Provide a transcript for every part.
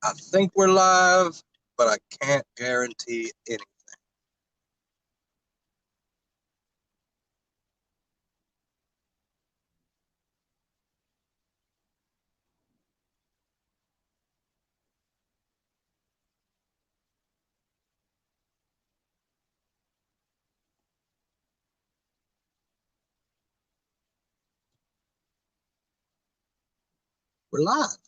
I think we're live, but I can't guarantee anything. We're live.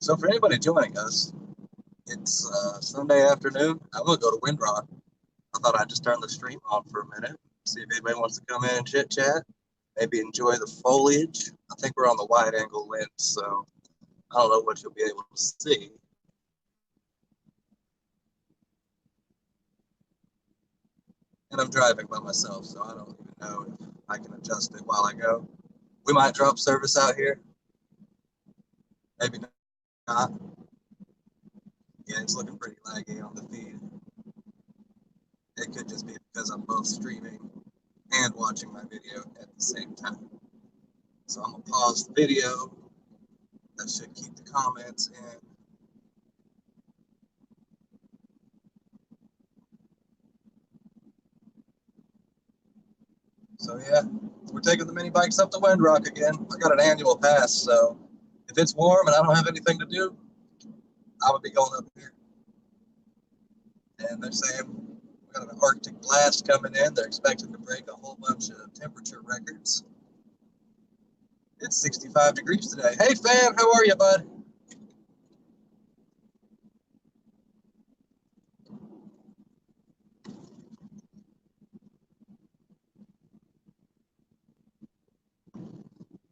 So for anybody joining us, it's Sunday afternoon. I'm gonna go to Windrock. I thought I'd just turn the stream on for a minute, see if anybody wants to come in and chit chat, maybe enjoy the foliage. I think we're on the wide angle lens, so I don't know what you'll be able to see. And I'm driving by myself, so I don't even know if I can adjust it while I go. We might drop service out here, maybe not. Yeah, it's looking pretty laggy on the feed. It could just be because I'm both streaming and watching my video at the same time. So I'm gonna pause the video. That should keep the comments in. So yeah, we're taking the mini bikes up to Windrock again. I got an annual pass, so if it's warm and I don't have anything to do, I would be going up here. And they're saying we got an Arctic blast coming in. They're expecting to break a whole bunch of temperature records. It's 65 degrees today. Hey, fan, how are you, bud?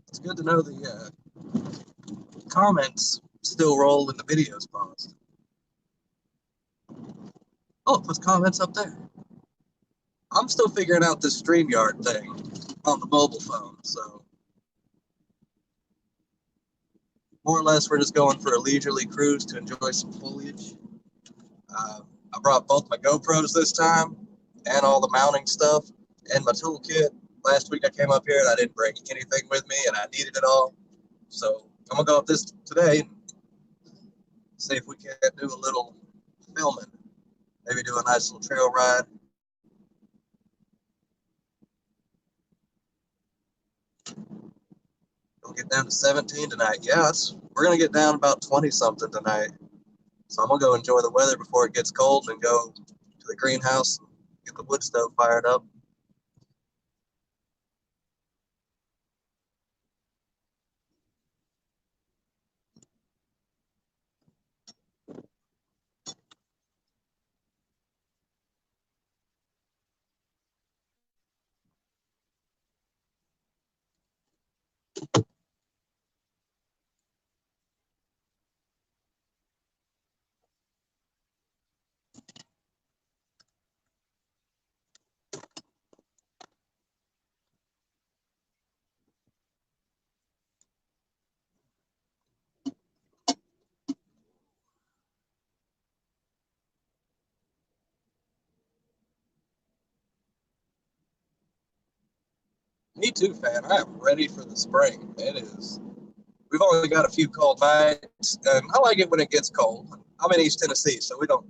It's good to know the comments still roll and the video's paused. Oh, it puts comments up there. I'm still figuring out this StreamYard thing on the mobile phone, so more or less we're just going for a leisurely cruise to enjoy some foliage. I brought both my GoPros this time and all the mounting stuff and my toolkit. Last week I came up here and I didn't bring anything with me and I needed it all. So I'm gonna go up this today and see if we can do a little filming. Maybe do a nice little trail ride. We'll get down to 17 tonight. Yes, we're gonna get down about 20 something tonight. So I'm gonna go enjoy the weather before it gets cold and go to the greenhouse and get the wood stove fired up. Me too, fan. I am ready for the spring. It is. We've only got a few cold nights, and I like it when it gets cold. I'm in East Tennessee, so we don't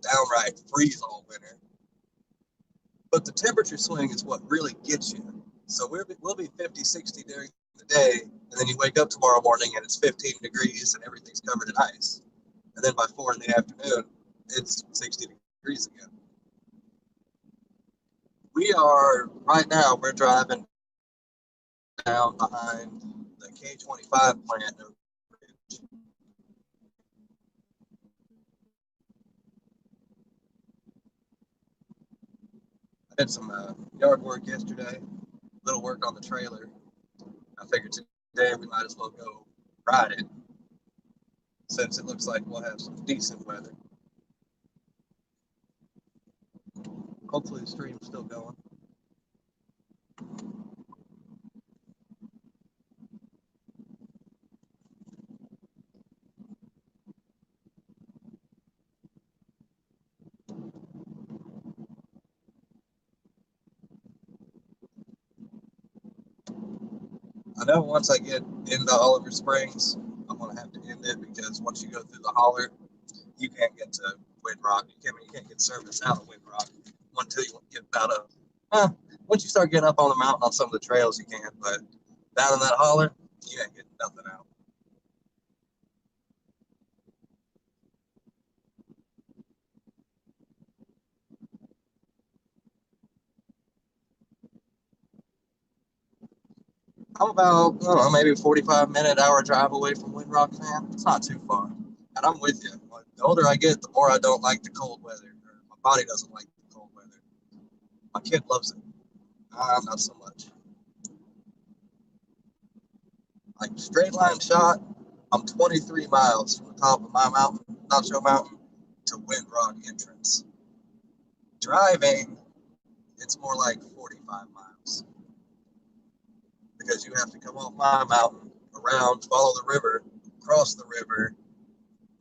downright freeze all winter. But the temperature swing is what really gets you. So we'll be 50, 60 during the day, and then you wake up tomorrow morning and it's 15 degrees and everything's covered in ice. And then by 4 in the afternoon, it's 60 degrees again. We are, right now, we're driving down behind the K25 plant. I did some yard work yesterday, little work on the trailer. I figured today we might as well go ride it. since it looks like we'll have some decent weather. Hopefully the stream's still going. I know once I get into Oliver Springs, I'm gonna have to end it because once you go through the holler, you can't get to Windrock. You can't get service out of Windrock until you get about once you start getting up on the mountain on some of the trails, you can. But down in that holler, you ain't getting nothing out. I'm about, I don't know, maybe a 45-minute, hour drive away from Windrock, man. It's not too far. And I'm with you. The older I get, the more I don't like the cold weather. Or my body doesn't like the cold weather. My kid loves it. I'm not so much. Like straight line shot, I'm 23 miles from the top of my mountain, Nacho Mountain, to Windrock entrance. Driving, it's more like 45 miles. Because you have to come off my mountain, around, follow the river, cross the river,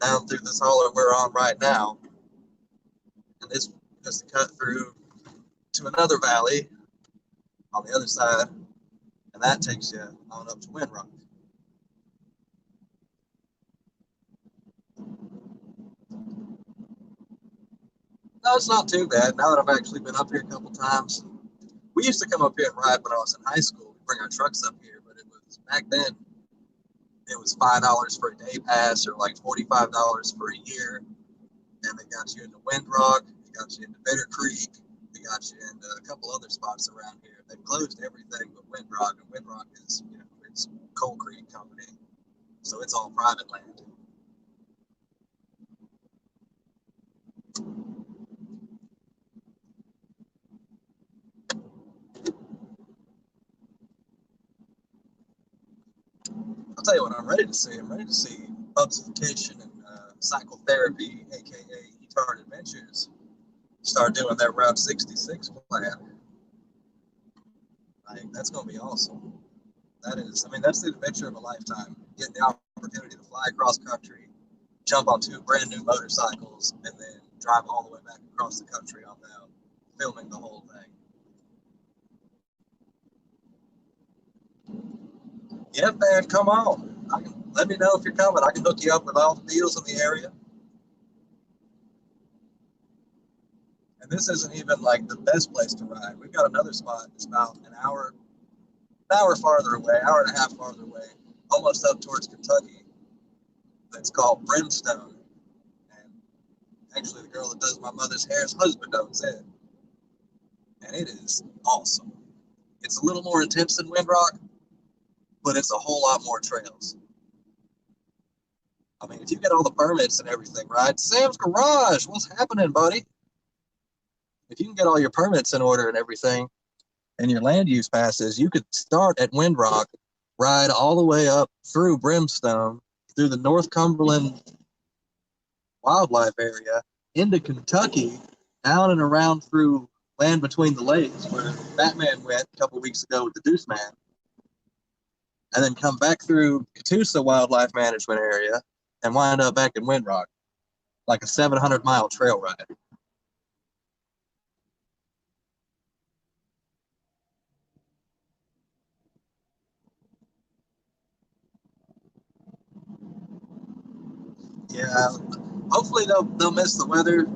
down through this holler we're on right now. And this just cut through to another valley on the other side. And that takes you on up to Windrock. No, it's not too bad. Now that I've actually been up here a couple times. We used to come up here and ride when I was in high school. We'd bring our trucks up here, but it was back then, it was $5 for a day pass or like $45 for a year. And they got you into Windrock, they got you into Bitter Creek, they got you into a couple other spots around here. They've closed everything but Windrock, and Windrock is, it's Coal Creek Company, so it's all private land. I'll tell you what I'm ready to see. I'm ready to see Bubsification and Psychotherapy, aka E-Tard Adventures, start doing their Route 66 plan. Like, that's going to be awesome. That is, I mean, that's the adventure of a lifetime. Getting the opportunity to fly across country, jump on 2 brand new motorcycles, and then drive all the way back across the country on them, filming the whole thing. Yeah, man, come on. Let me know if you're coming. I can hook you up with all the deals in the area. And this isn't even like the best place to ride. We've got another spot that's about an hour farther away, hour and a half farther away, almost up towards Kentucky. That's called Brimstone. And actually, the girl that does my mother's hair's husband owns it. And it is awesome. It's a little more intense than Windrock, but it's a whole lot more trails. I mean, if you get all the permits and everything, right? Sam's Garage, what's happening, buddy? If you can get all your permits in order and everything, and your land use passes, you could start at Windrock, ride all the way up through Brimstone, through the North Cumberland wildlife area, into Kentucky, down and around through Land Between the Lakes, where Batman went a couple weeks ago with the Deuce Man, and then come back through Catoosa Wildlife Management Area and wind up back in Windrock, like a 700-mile trail ride. Yeah, hopefully they'll miss the weather.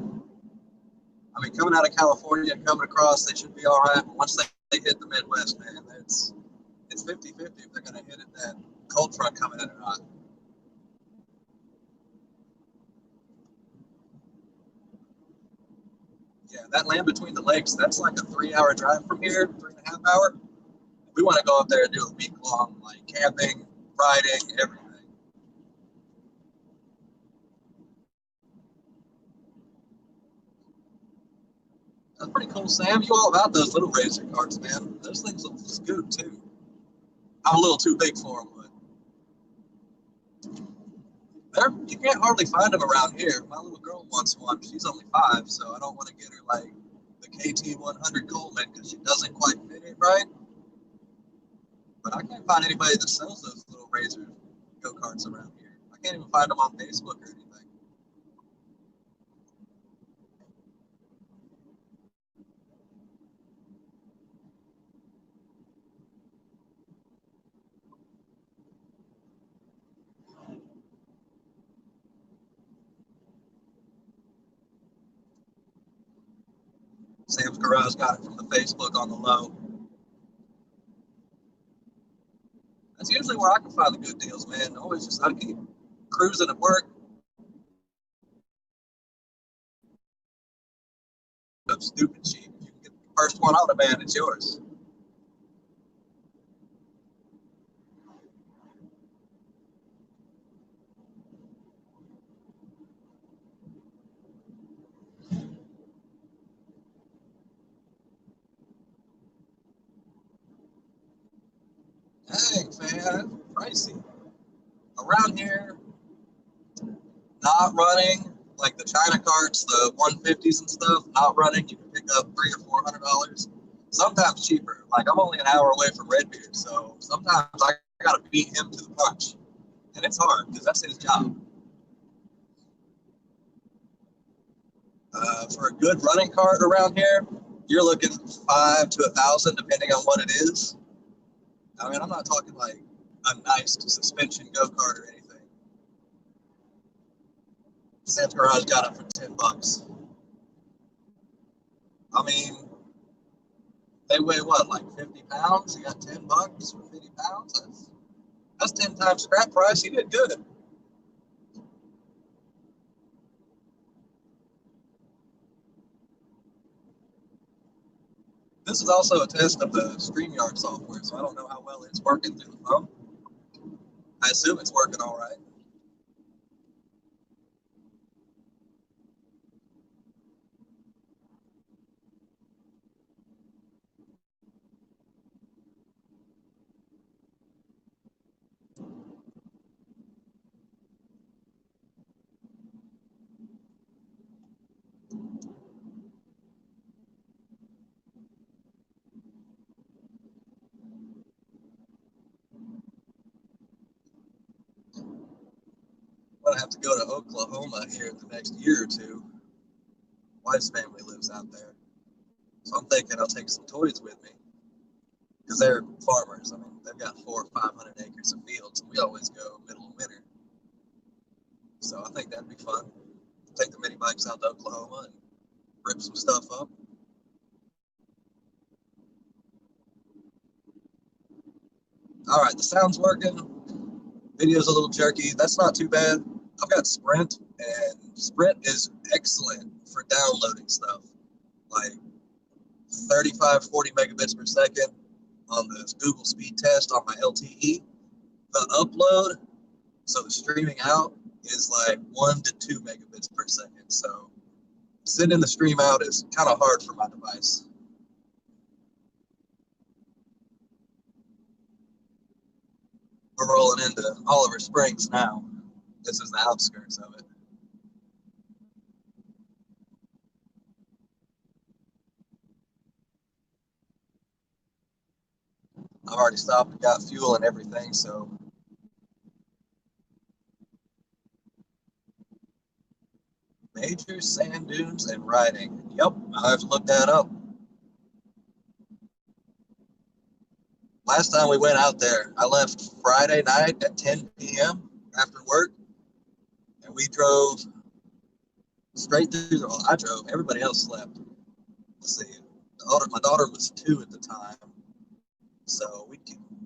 I mean, coming out of California and coming across, they should be all right. But once they hit the Midwest, man, it's 50-50 if they're going to hit it, that cold front coming in or not. Yeah, that Land Between the Lakes, that's like a 3-hour drive from here, 3.5 hour. We want to go up there and do a week-long, like, camping, riding, everything. That's pretty cool, Sam. You all about those little racer carts, man. Those things look good, too. I'm a little too big for them, but You can't hardly find them around here. My little girl wants one. She's only 5, so I don't want to get her like the KT 100 Coleman because she doesn't quite fit it right. But I can't find anybody that sells those little razor go-karts around here. I can't even find them on Facebook or anything. Sam's Garage got it from the Facebook on the low. That's usually where I can find the good deals, man. Always just I keep cruising at work. Stupid cheap. You can get the first one on the man, it's yours. Dang, man, pricey. Around here, not running like the China carts, the 150s and stuff. Not running, you can pick up $300 or $400. Sometimes cheaper. Like I'm only an hour away from Redbeard, so sometimes I gotta beat him to the punch, and it's hard because that's his job. For a good running cart around here, you're looking 5 to 1,000, depending on what it is. I mean, I'm not talking like a nice suspension go kart or anything. Sam's Garage got it for $10. I mean, they weigh what, like 50 pounds? You got $10 for 50 pounds? That's 10 times scrap price. You did good. This is also a test of the StreamYard software, so I don't know how well it's working through the phone. I assume it's working all right. I'm going to have to go to Oklahoma here in the next year or two. Wife's family lives out there. So I'm thinking I'll take some toys with me because they're farmers. I mean, they've got 400 or 500 acres of fields, and we always go middle of winter. So I think that'd be fun. Take the mini bikes out to Oklahoma and rip some stuff up. All right, the sound's working. Video's a little jerky. That's not too bad. I've got Sprint, and Sprint is excellent for downloading stuff. Like 35, 40 megabits per second on the Google speed test on my LTE. The upload, so the streaming out, is like 1 to 2 megabits per second. So sending the stream out is kind of hard for my device. We're rolling into Oliver Springs now. This is the outskirts of it. I've already stopped and got fuel and everything, so major sand dunes and riding. Yep, I have to look that up. Last time we went out there, I left Friday night at 10 p.m. after work, and we drove straight through. Well, I drove. Everybody else slept. Let's see. My daughter was 2 at the time, so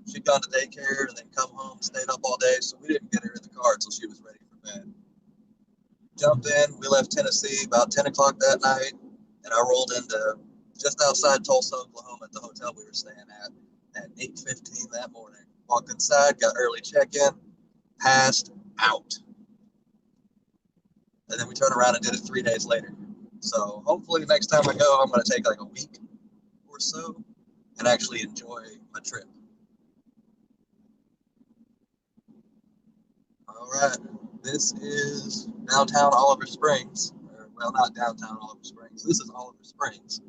she'd gone to daycare and then come home, stayed up all day, so we didn't get her in the car until she was ready for bed. Jumped in. We left Tennessee about 10 o'clock that night, and I rolled into just outside Tulsa, Oklahoma, at the hotel we were staying at 8:15 that morning. Walked inside, got early check-in, passed out. And then we turned around and did it 3 days later. So hopefully next time I go, I'm going to take like a week or so and actually enjoy my trip. All right. This is downtown Oliver Springs. Well, not downtown Oliver Springs. This is Oliver Springs.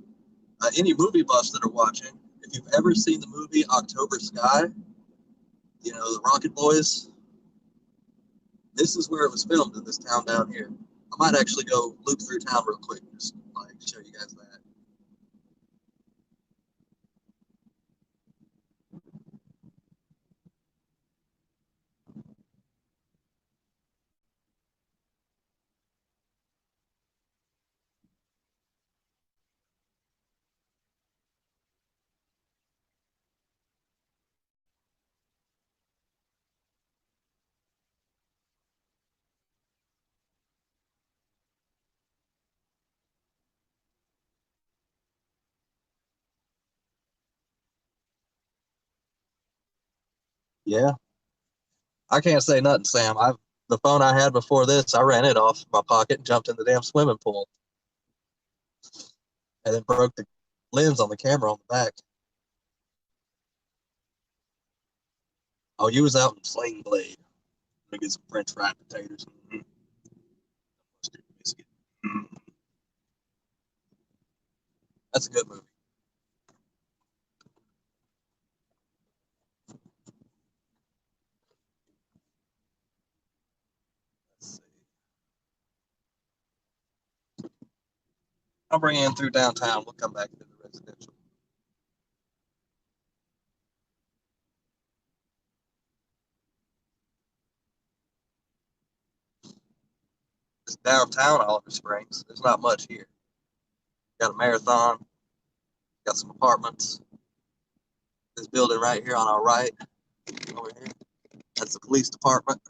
Any movie buffs that are watching, if you've ever seen the movie October Sky, you know, the Rocket Boys, this is where it was filmed, in this town down here. I might actually go loop through town real quick, just like show you guys that. Yeah, I can't say nothing, Sam. The phone I had before this, I ran it off my pocket and jumped in the damn swimming pool, and then broke the lens on the camera on the back. Oh, you was out in Sling Blade. Let me get some French fried potatoes. Mm-hmm. Mm-hmm. That's a good movie. Let's see. I'll bring you in through downtown. We'll come back into the residential. It's downtown Oliver Springs. There's not much here. Got a marathon. Got some apartments. This building right here on our right, over here, that's the police department.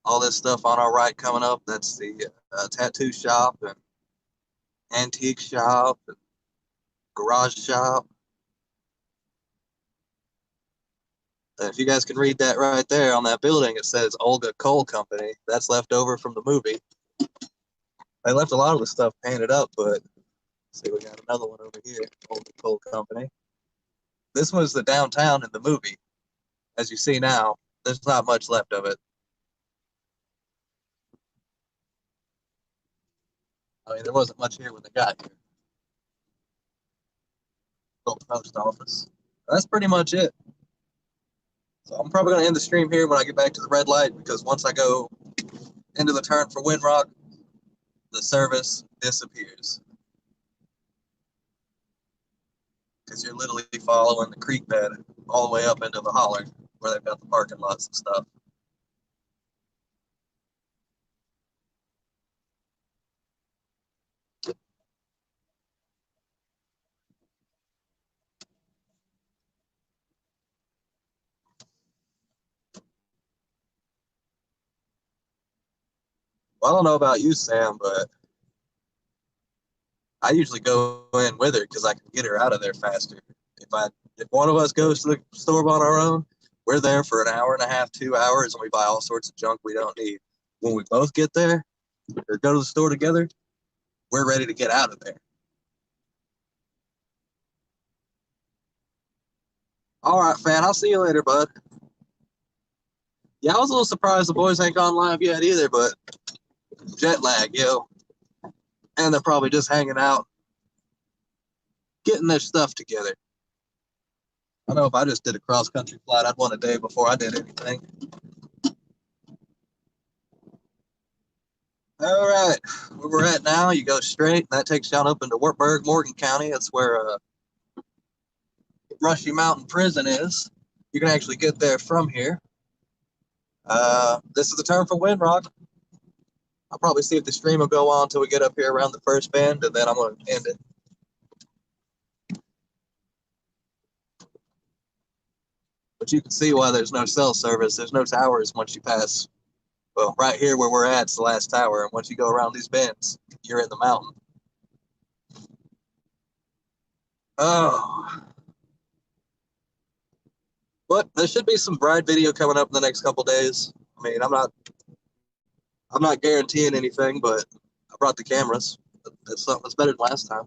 All this stuff on our right coming up, that's the tattoo shop and antique shop and garage shop. And if you guys can read that right there on that building, it says Olga Coal Company. That's left over from the movie. They left a lot of the stuff painted up, but see, we got another one over here, Olga Coal Company. This was the downtown in the movie. As you see now, there's not much left of it. I mean, there wasn't much here when they got here. Little post office. That's pretty much it. So I'm probably going to end the stream here when I get back to the red light, because once I go into the turn for Windrock, the service disappears. Because you're literally following the creek bed all the way up into the holler where they've got the parking lots and stuff. Well, I don't know about you, Sam, but I usually go in with her because I can get her out of there faster. If one of us goes to the store on our own, we're there for an hour and a half, 2 hours, and we buy all sorts of junk we don't need. When we both get there or go to the store together, we're ready to get out of there. All right, fan. I'll see you later, bud. Yeah, I was a little surprised the boys ain't gone live yet either, but jet lag, yo. And they're probably just hanging out, getting their stuff together. I know if I just did a cross country flight, I'd want a day before I did anything. All right, where we're at now, you go straight, and that takes you on up into Wartburg, Morgan County. That's where Rushy Mountain Prison is. You can actually get there from here. This is the turn for Windrock. I'll probably see if the stream will go on until we get up here around the first bend, and then I'm going to end it. But you can see why there's no cell service. There's no towers once you pass. Well, right here where we're at is the last tower, and once you go around these bends, you're in the mountain. Oh. But there should be some bride video coming up in the next couple days. I mean, I'm not guaranteeing anything, but I brought the cameras. It's something that's better than last time.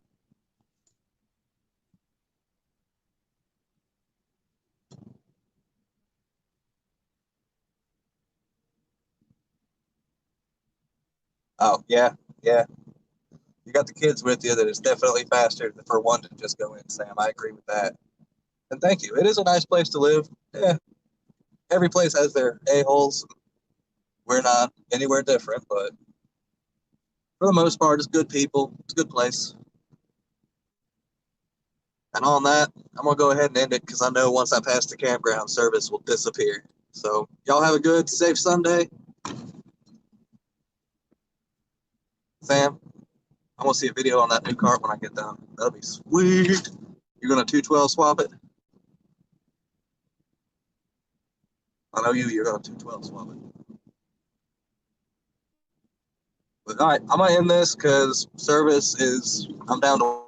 Oh, yeah, yeah. You got the kids with you, that it's definitely faster for one to just go in, Sam. I agree with that. And thank you. It is a nice place to live. Yeah, every place has their a-holes. We're not anywhere different, but for the most part, it's good people. It's a good place. And on that, I'm going to go ahead and end it because I know once I pass the campground, service will disappear. So, y'all have a good, safe Sunday. Sam, I'm going to see a video on that new cart when I get done. That'll be sweet. You're going to 212 swap it? I know you're going to 212 swap it. But all right, I'm going to end this because service is, I'm down to